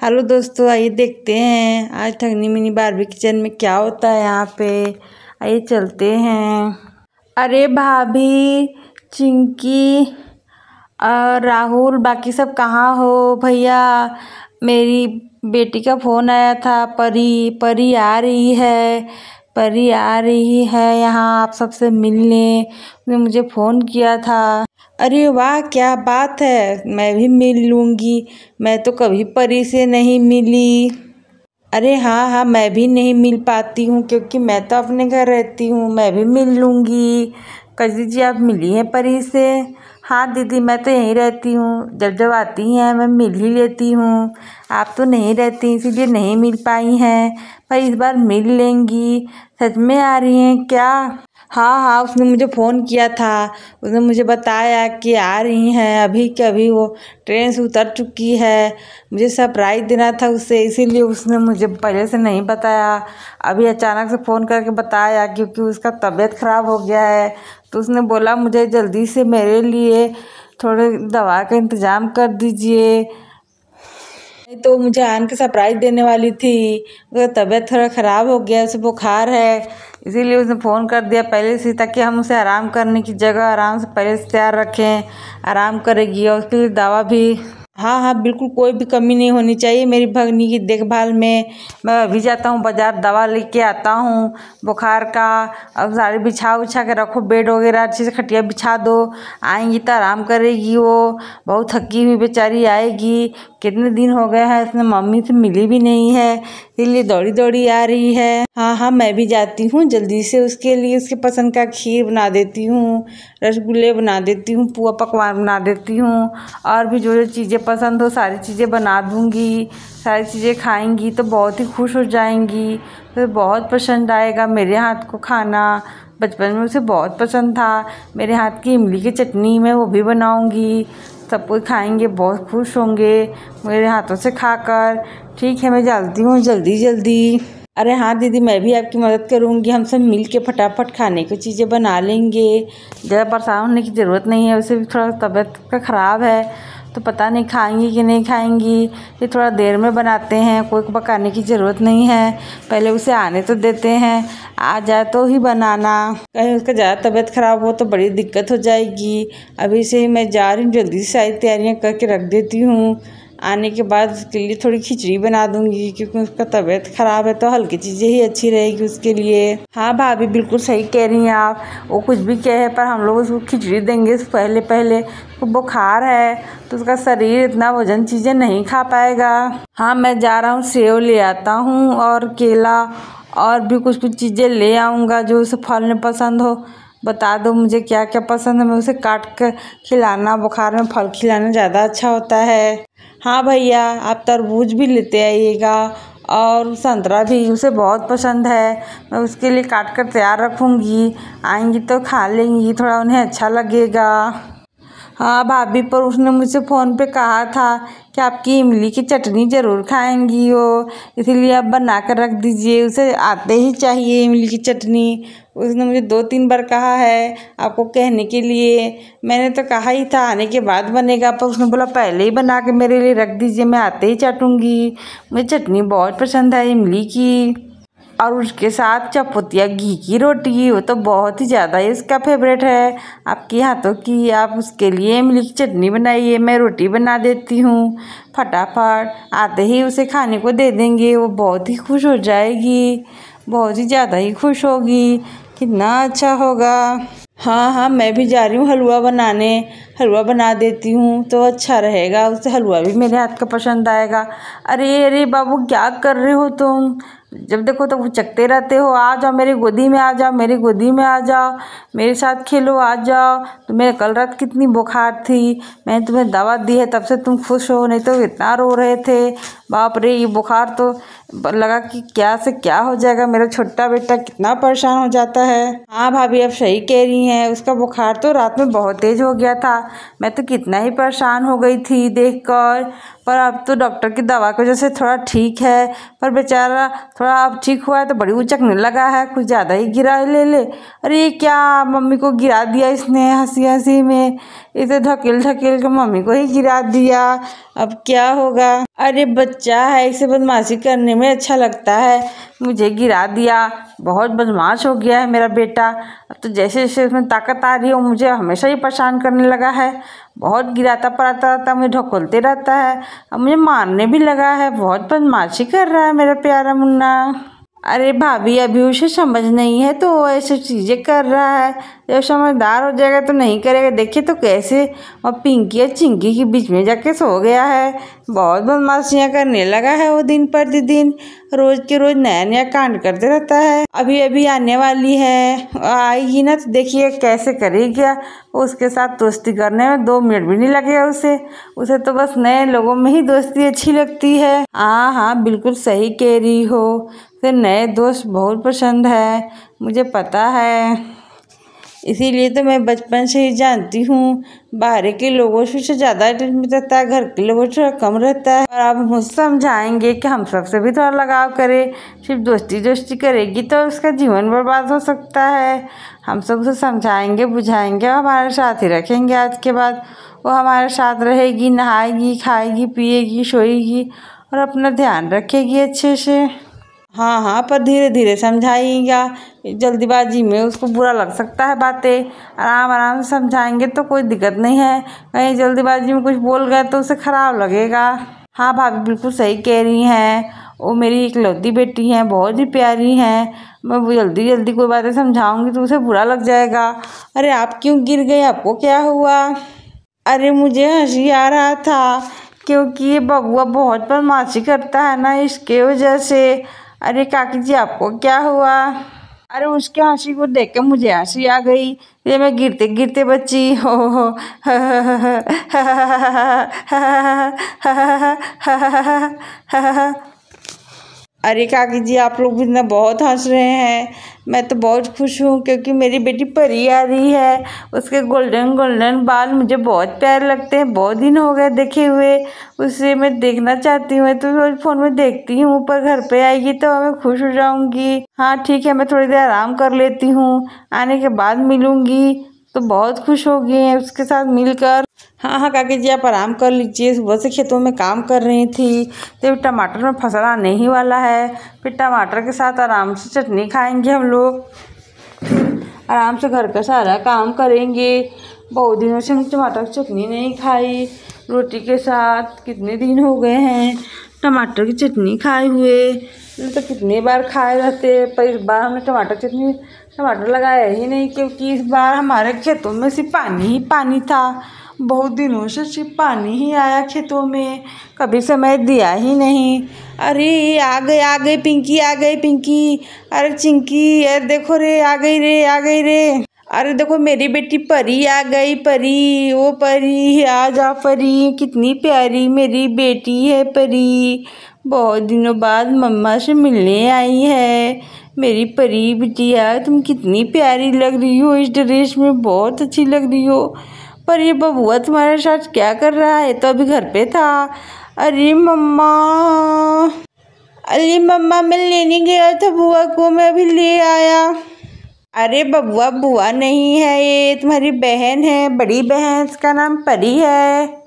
Hello दोस्तों, आइए देखते हैं आज ठगनी मिनी बारबी किचन में क्या होता है। यहाँ पे आइए चलते हैं। अरे भाभी, चिंकी और राहुल बाकी सब कहाँ हो भैया? मेरी बेटी का फ़ोन आया था। परी परी आ रही है, परी आ रही है यहाँ आप सबसे मिलने। उसने मुझे फ़ोन किया था। अरे वाह, क्या बात है, मैं भी मिल लूँगी। मैं तो कभी परी से नहीं मिली। अरे हाँ हाँ, मैं भी नहीं मिल पाती हूँ क्योंकि मैं तो अपने घर रहती हूँ। मैं भी मिल लूँगी। कजी जी, आप मिली हैं परी से? हाँ दीदी, मैं तो यहीं रहती हूँ। जब जब आती हैं मैं मिल ही लेती हूँ। आप तो नहीं रहती इसीलिए नहीं मिल पाई हैं, पर इस बार मिल लेंगी। सच में आ रही हैं क्या? हाँ हाँ, उसने मुझे फ़ोन किया था। उसने मुझे बताया कि आ रही हैं अभी के अभी, वो ट्रेन से उतर चुकी है। मुझे सरप्राइज़ देना था उससे, इसीलिए उसने मुझे पहले से नहीं बताया। अभी अचानक से फ़ोन करके बताया क्योंकि उसका तबीयत ख़राब हो गया है। तो उसने बोला मुझे जल्दी से मेरे लिए थोड़े दवा का इंतज़ाम कर दीजिए। तो मुझे आन के सरप्राइज़ देने वाली थी। उसका तबीयत थोड़ा ख़राब हो गया, उसे बुखार है, इसीलिए उसने फ़ोन कर दिया पहले से, ताकि हम उसे आराम करने की जगह आराम से पहले से तैयार रखें। आराम करेगी और उसके लिए दवा भी। हाँ हाँ बिल्कुल, कोई भी कमी नहीं होनी चाहिए मेरी भगनी की देखभाल में। मैं अभी जाता हूँ बाज़ार, दवा लेके आता हूँ बुखार का। अब सारे बिछा उछा के रखो, बेड वगैरह अच्छे से खटिया बिछा दो। आएंगी तो आराम करेगी वो, बहुत थकी हुई बेचारी आएगी। कितने दिन हो गए हैं उसने मम्मी से मिली भी नहीं है, इसलिए दौड़ी दौड़ी आ रही है। हाँ हाँ, मैं भी जाती हूँ जल्दी से उसके लिए उसके पसंद का खीर बना देती हूँ, रसगुल्ले बना देती हूँ, पुआ पकवान बना देती हूँ, और भी जो जो चीज़ें पसंद हो सारी चीज़ें बना दूँगी। सारी चीज़ें खाएंगी तो बहुत ही खुश हो जाएंगी, तो बहुत पसंद आएगा मेरे हाथ को खाना। बचपन में उसे बहुत पसंद था। मेरे हाथ की इमली की चटनी मैं वो भी बनाऊँगी, सब कोई खाएंगे, बहुत खुश होंगे मेरे हाथों से खाकर। ठीक है, मैं चलती हूँ जल्दी जल्दी। अरे हाँ दीदी, मैं भी आपकी मदद करूँगी। हम सब मिल के फटाफट खाने की चीज़ें बना लेंगे। ज़्यादा परेशान होने की ज़रूरत नहीं है। वैसे भी थोड़ा तबीयत का ख़राब है, तो पता नहीं खाएंगी कि नहीं खाएंगी। ये थोड़ा देर में बनाते हैं, कोई को पकाने की ज़रूरत नहीं है। पहले उसे आने तो देते हैं, आ जाए तो ही बनाना। कहीं उसका ज़्यादा तबीयत ख़राब हो तो बड़ी दिक्कत हो जाएगी। अभी से ही मैं जा रही हूँ, जल्दी से सारी तैयारियाँ करके रख देती हूँ। आने के बाद उसके लिए थोड़ी खिचड़ी बना दूंगी, क्योंकि उसका तबीयत ख़राब है तो हल्की चीज़ें ही अच्छी रहेगी उसके लिए। हाँ भाभी, बिल्कुल सही कह रही हैं आप। वो कुछ भी कहे पर हम लोग उसको खिचड़ी देंगे। पहले पहले तो बुखार है तो उसका शरीर इतना वजन चीज़ें नहीं खा पाएगा। हाँ, मैं जा रहा हूँ, सेव ले आता हूँ और केला और भी कुछ कुछ चीज़ें ले आऊँगा जो उसे फल में पसंद हो। बता दो मुझे क्या क्या पसंद है, मैं उसे काट कर खिलाना। बुखार में फल खिलाना ज़्यादा अच्छा होता है। हाँ भैया, आप तरबूज भी लेते आइएगा और संतरा भी, उसे बहुत पसंद है। मैं उसके लिए काट कर तैयार रखूँगी, आएंगी तो खा लेंगी, थोड़ा उन्हें अच्छा लगेगा। हाँ भाभी, पर उसने मुझसे फ़ोन पे कहा था कि आपकी इमली की चटनी ज़रूर खाएंगी वो, इसीलिए आप बना कर रख दीजिए। उसे आते ही चाहिए इमली की चटनी। उसने मुझे 2-3 बार कहा है आपको कहने के लिए। मैंने तो कहा ही था आने के बाद बनेगा, पर उसने बोला पहले ही बना के मेरे लिए रख दीजिए, मैं आते ही चाटूँगी। मुझे चटनी बहुत पसंद है इमली की। और उसके साथ चपोतिया घी की रोटी, वो तो बहुत ही ज़्यादा ही उसका फेवरेट है आपके हाथों की। आप उसके लिए इमली की चटनी बनाइए, मैं रोटी बना देती हूँ। फटाफट आते ही उसे खाने को दे देंगे, वो बहुत ही खुश हो जाएगी, बहुत ही ज़्यादा ही खुश होगी। कितना अच्छा होगा। हाँ हाँ, मैं भी जा रही हूँ हलवा बनाने। हलवा बना देती हूँ तो अच्छा रहेगा, उसे हलवा भी मेरे हाथ का पसंद आएगा। अरे अरे बाबू, क्या कर रहे हो तुम? जब देखो तो उचकते रहते हो। आ जाओ मेरी गोदी में, आ जाओ मेरी गोदी में, आ जाओ मेरे साथ खेलो, आ जाओ। तुम्हें कल रात कितनी बुखार थी, मैंने तुम्हें दवा दी है, तब से तुम खुश हो, नहीं तो इतना रो रहे थे। बाप रे, ये बुखार तो लगा कि क्या से क्या हो जाएगा। मेरा छोटा बेटा कितना परेशान हो जाता है। हाँ भाभी, आप सही कह रही हैं, उसका बुखार तो रात में बहुत तेज हो गया था। मैं तो कितना ही परेशान हो गई थी देखकर। पर अब तो डॉक्टर की दवा की वजह से थोड़ा ठीक है। पर बेचारा थोड़ा अब ठीक हुआ है तो बड़ी उचकने लगा है, कुछ ज़्यादा ही गिरा ले। अरे ये क्या, मम्मी को गिरा दिया इसने हंसी हंसी में, इसे ढकेल ढकेल के मम्मी को ही गिरा दिया। अब क्या होगा। अरे बच्चा है, इसे बदमाशी करने में अच्छा लगता है, मुझे गिरा दिया। बहुत बदमाश हो गया है मेरा बेटा। अब तो जैसे जैसे उसमें ताकत आ रही है मुझे हमेशा ही परेशान करने लगा है। बहुत गिराता पड़ाता रहता, मुझे ढकोलते रहता है, अब मुझे मारने भी लगा है। बहुत बदमाशी कर रहा है मेरा प्यारा मुन्ना। अरे भाभी अभी उसे समझ नहीं है तो वो ऐसी चीज़ें कर रहा है, जब समझदार हो जाएगा तो नहीं करेगा। देखिए तो कैसे और पिंकी और चिंकी के बीच में जाके सो गया है। बहुत बदमाशियाँ करने लगा है वो दिन प्रतिदिन, रोज के रोज नया नया कांड करते रहता है। अभी अभी आने वाली है, आएगी ना तो देखिए कैसे करेगा। उसके साथ दोस्ती करने में 2 मिनट भी नहीं लगेगा उसे तो बस नए लोगों में ही दोस्ती अच्छी लगती है। हाँ हाँ बिल्कुल सही कह रही हो, फिर नए दोस्त बहुत पसंद है, मुझे पता है। इसीलिए तो मैं बचपन से ही जानती हूँ, बाहर के लोगों से ज़्यादा अटैचमेंट रहता है, घर के लोगों से कम रहता है। और आप मुझसे समझाएंगे कि हम सबसे भी थोड़ा लगाव करे। सिर्फ दोस्ती करेगी तो उसका जीवन बर्बाद हो सकता है। हम सब उसे समझाएंगे बुझाएंगे और हमारे साथ ही रखेंगे। आज के बाद वो हमारे साथ रहेगी, नहाएगी, खाएगी, पिएगी, सोएगी और अपना ध्यान रखेगी अच्छे से। हाँ हाँ पर धीरे धीरे समझाइएगा, जल्दीबाजी में उसको बुरा लग सकता है बातें। आराम आराम से समझाएंगे तो कोई दिक्कत नहीं है, कहीं जल्दीबाजी में कुछ बोल गए तो उसे ख़राब लगेगा। हाँ भाभी बिल्कुल सही कह रही हैं, वो मेरी इकलौती बेटी हैं, बहुत ही प्यारी हैं। मैं वो जल्दी जल्दी कोई बातें समझाऊंगी तो उसे बुरा लग जाएगा। अरे आप क्यों गिर गए, आपको क्या हुआ? अरे मुझे हंसी आ रहा था क्योंकि ये बबुआ बहुत बदमाशी करता है ना, इसके वजह से। अरे काकी जी आपको क्या हुआ? अरे उसके हंसी को देख के मुझे हंसी आ गई, ये मैं गिरते गिरते बची। हो अरे काकी जी आप लोग भी ना बहुत हंस रहे हैं, मैं तो बहुत खुश हूँ क्योंकि मेरी बेटी परी आ रही है। उसके गोल्डन गोल्डन बाल मुझे बहुत प्यारे लगते हैं, बहुत दिन हो गए देखे हुए, उसे मैं देखना चाहती हूँ। तो रोज फ़ोन में देखती हूँ, पर घर पे आएगी तो मैं खुश हो जाऊँगी। हाँ ठीक है, मैं थोड़ी देर आराम कर लेती हूँ, आने के बाद मिलूँगी तो बहुत खुश होगी उसके साथ मिलकर। हाँ हाँ काकी जी आप आराम कर लीजिए, सुबह से खेतों में काम कर रही थी तो टमाटर में फसल आने ही वाला है, फिर टमाटर के साथ आराम से चटनी खाएंगे हम लोग, आराम से घर का सारा काम करेंगे। बहुत दिनों से हम टमाटर की चटनी नहीं खाई रोटी के साथ, कितने दिन हो गए हैं टमाटर की चटनी खाए हुए, तो कितनी बार खाए रहते, पर इस बार हमने टमाटर लगाया ही नहीं क्योंकि इस बार हमारे खेतों में सिर्फ पानी ही पानी था। बहुत दिनों से सिर्फ पानी ही आया खेतों में, कभी समय दिया ही नहीं। अरे आ गई पिंकी, आ गई पिंकी। अरे चिंकी, अरे देखो रे, आ गई रे। अरे देखो मेरी बेटी परी आ गई, परी, ओ परी, आ जा परी, कितनी प्यारी मेरी बेटी है परी। बहुत दिनों बाद मम्मा से मिलने आई है मेरी परी बिटिया। तुम कितनी प्यारी लग रही हो इस ड्रेस में, बहुत अच्छी लग रही हो। पर ये बबुआ तुम्हारे साथ क्या कर रहा है? तो अभी घर पे था। अरे मम्मा मैं लेने गया था बुआ को, मैं अभी ले आया। अरे बबुआ बुआ नहीं है, ये तुम्हारी बहन है, बड़ी बहन, इसका नाम परी है।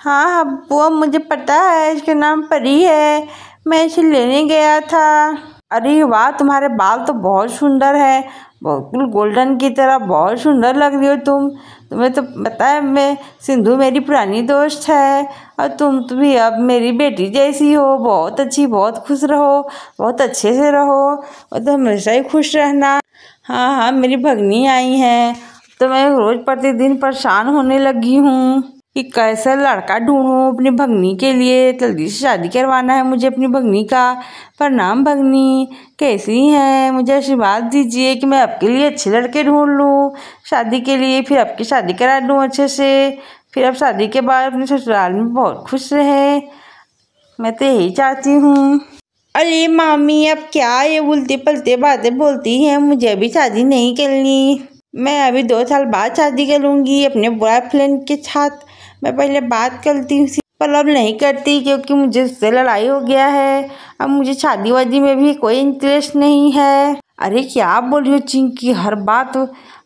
हाँ बुआ मुझे पता है इसका नाम परी है, मैं इसे लेने गया था। अरे वाह तुम्हारे बाल तो बहुत सुंदर है, बिल्कुल गोल्डन की तरह, बहुत सुंदर लग रही हो तुम। तुम्हें तो पता है मैं सिंधु मेरी पुरानी दोस्त है और तुम तो भी अब मेरी बेटी जैसी हो, बहुत अच्छी, बहुत खुश रहो, बहुत अच्छे से रहो और तो हमेशा ही खुश रहना। हाँ हाँ मेरी भगनी आई हैं, तो मैं रोज़ प्रतिदिन परेशान होने लगी हूँ कि कैसा लड़का ढूंढूं अपनी भगनी के लिए, जल्दी से शादी करवाना है मुझे अपनी भगनी का। प्रणाम भगनी, कैसी हैं? मुझे आशीर्वाद दीजिए कि मैं आपके लिए अच्छे लड़के ढूंढ लूँ शादी के लिए, फिर आपकी शादी करा दूँ अच्छे से, फिर आप शादी के बाद अपने ससुराल में बहुत खुश रहे। मैं तो यही चाहती हूँ। अरे मामी अब क्या ये उल्टे पलटे बातें बोलती हैं, मुझे अभी शादी नहीं करनी, मैं अभी 2 साल बाद शादी करूँगी अपने बॉयफ्रेंड के साथ। मैं पहले बात करती हूँ पर अब नहीं करती क्योंकि मुझे उससे लड़ाई हो गया है। अब मुझे शादी वादी में भी कोई इंटरेस्ट नहीं है। अरे क्या बोल रही हो चिंकी, हर बात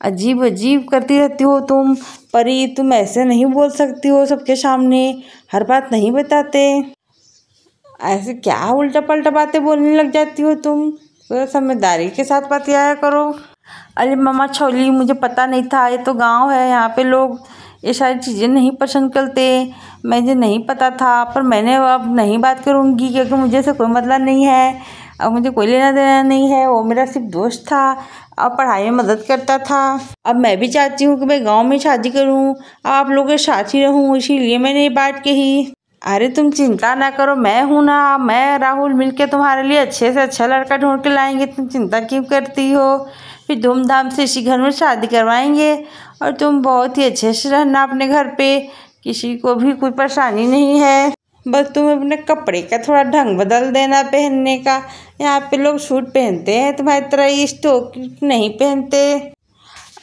अजीब अजीब करती रहती हो तुम। परी तुम ऐसे नहीं बोल सकती हो सबके सामने, हर बात नहीं बताते। ऐसे क्या उल्टा पल्टा बातें बोलने लग जाती हो तुम, तो समझदारी के साथ बतियाया करो। अरे मामा छोली, मुझे पता नहीं था, ये तो गांव है, यहाँ पे लोग ये सारी चीज़ें नहीं पसंद करते, मुझे नहीं पता था। पर मैंने अब नहीं बात करूँगी क्योंकि मुझे से कोई मतलब नहीं है, अब मुझे कोई लेना देना नहीं है। वो मेरा सिर्फ दोस्त था और पढ़ाई में मदद करता था। अब मैं भी चाहती हूँ कि मैं गांव में शादी करूँ, अब आप लोगों के साथ ही रहूँ, इसीलिए मैंने ये बात कही। अरे तुम चिंता ना करो, मैं हूँ ना, मैं राहुल मिलके तुम्हारे लिए अच्छे से अच्छा लड़का ढूंढ के लाएंगे, तुम चिंता क्यों करती हो। फिर धूमधाम से इसी घर में शादी करवाएंगे और तुम बहुत ही अच्छे से रहना अपने घर पे, किसी को भी कोई परेशानी नहीं है। बस तुम अपने कपड़े का थोड़ा ढंग बदल देना पहनने का। यहाँ पे लोग सूट पहनते हैं, तुम्हारी तरह ये स्टोक नहीं पहनते।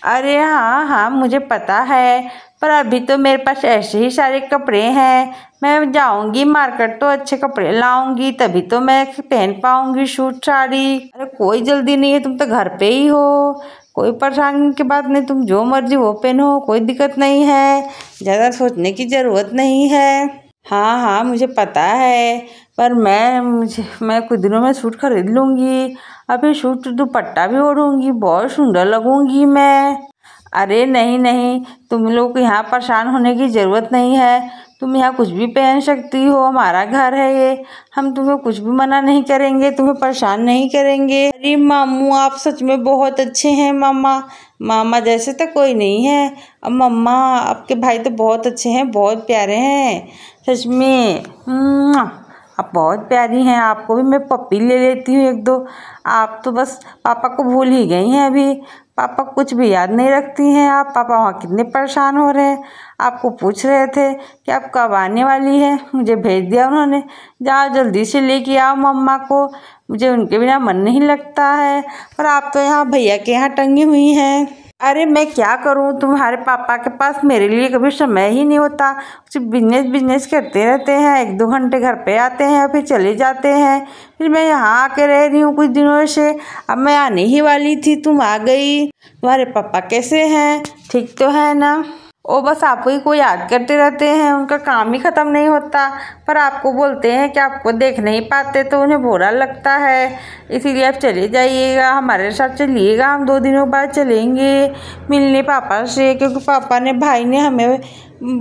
अरे हाँ हाँ मुझे पता है, पर अभी तो मेरे पास ऐसे ही सारे कपड़े हैं। मैं जाऊंगी मार्केट तो अच्छे कपड़े लाऊंगी, तभी तो मैं पहन पाऊंगी सूट साड़ी। अरे कोई जल्दी नहीं है, तुम तो घर पे ही हो, कोई परेशानी की बात नहीं, तुम जो मर्जी वो पहनो, कोई दिक्कत नहीं है, ज़्यादा सोचने की ज़रूरत नहीं है। हाँ हाँ मुझे पता है, पर मैं कुछ दिनों में सूट खरीद लूँगी, अभी सूट दुपट्टा भी ओढ़ूँगी, बहुत सुंदर लगूँगी मैं। अरे नहीं नहीं, तुम लोग को यहाँ परेशान होने की ज़रूरत नहीं है, तुम यहाँ कुछ भी पहन सकती हो, हमारा घर है ये, हम तुम्हें कुछ भी मना नहीं करेंगे, तुम्हें परेशान नहीं करेंगे। अरे मामू आप सच में बहुत अच्छे हैं मामा, मामा जैसे तो कोई नहीं है। अब मम्मा आपके भाई तो बहुत अच्छे हैं, बहुत प्यारे हैं, सच में आप बहुत प्यारी हैं। आपको भी मैं पप्पी ले लेती हूँ एक दो, आप तो बस पापा को भूल ही गई हैं अभी, पापा कुछ भी याद नहीं रखती हैं आप। पापा वहाँ कितने परेशान हो रहे हैं, आपको पूछ रहे थे कि आप कब आने वाली है, मुझे भेज दिया उन्होंने, जाओ जल्दी से लेके आओ मम्मा को, मुझे उनके बिना मन नहीं लगता है। पर आप तो यहाँ भैया के यहाँ टंगी हुई हैं। अरे मैं क्या करूँ, तुम्हारे पापा के पास मेरे लिए कभी समय ही नहीं होता, सिर्फ बिजनेस करते रहते हैं, एक दो घंटे घर पे आते हैं फिर चले जाते हैं। फिर मैं यहाँ आके रह रही हूँ कुछ दिनों से, अब मैं आने ही वाली थी, तुम आ गई। तुम्हारे पापा कैसे हैं, ठीक तो है ना। वो बस आपको ही को याद करते रहते हैं, उनका काम ही ख़त्म नहीं होता, पर आपको बोलते हैं कि आपको देख नहीं पाते तो उन्हें बुरा लगता है, इसीलिए आप चले जाइएगा, हमारे साथ चलिएगा, हम 2 दिनों बाद चलेंगे मिलने पापा से, क्योंकि पापा ने भाई ने हमें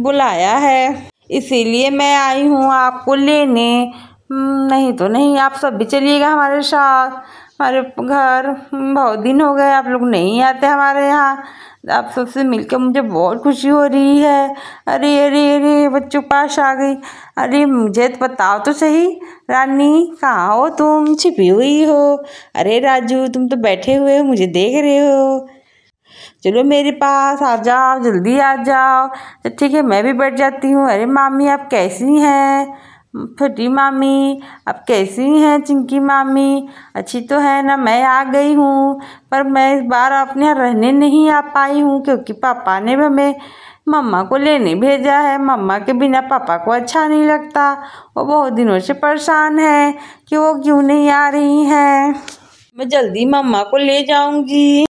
बुलाया है, इसीलिए मैं आई हूँ आपको लेने। नहीं तो नहीं, आप सब भी चलिएगा हमारे साथ, हमारे घर, बहुत दिन हो गए आप लोग नहीं आते हमारे यहाँ, आप सबसे मिलकर मुझे बहुत खुशी हो रही है। अरे अरे अरे बच्चों पास आ गई, अरे मुझे तो बताओ तो सही, रानी कहाँ हो तुम, छिपी हुई हो। अरे राजू तुम तो बैठे हुए हो, मुझे देख रहे हो, चलो मेरे पास आ जाओ, जल्दी आ जाओ। तो ठीक है मैं भी बैठ जाती हूँ। अरे मामी आप कैसी हैं, छोटी मामी आप कैसी हैं, चिंकी मामी अच्छी तो है ना। मैं आ गई हूँ, पर मैं इस बार अपने यहाँ रहने नहीं आ पाई हूँ क्योंकि पापा ने हमें मम्मा को लेने भेजा है, मम्मा के बिना पापा को अच्छा नहीं लगता, वो बहुत दिनों से परेशान है कि वो क्यों नहीं आ रही हैं। मैं जल्दी मम्मा को ले जाऊँगी।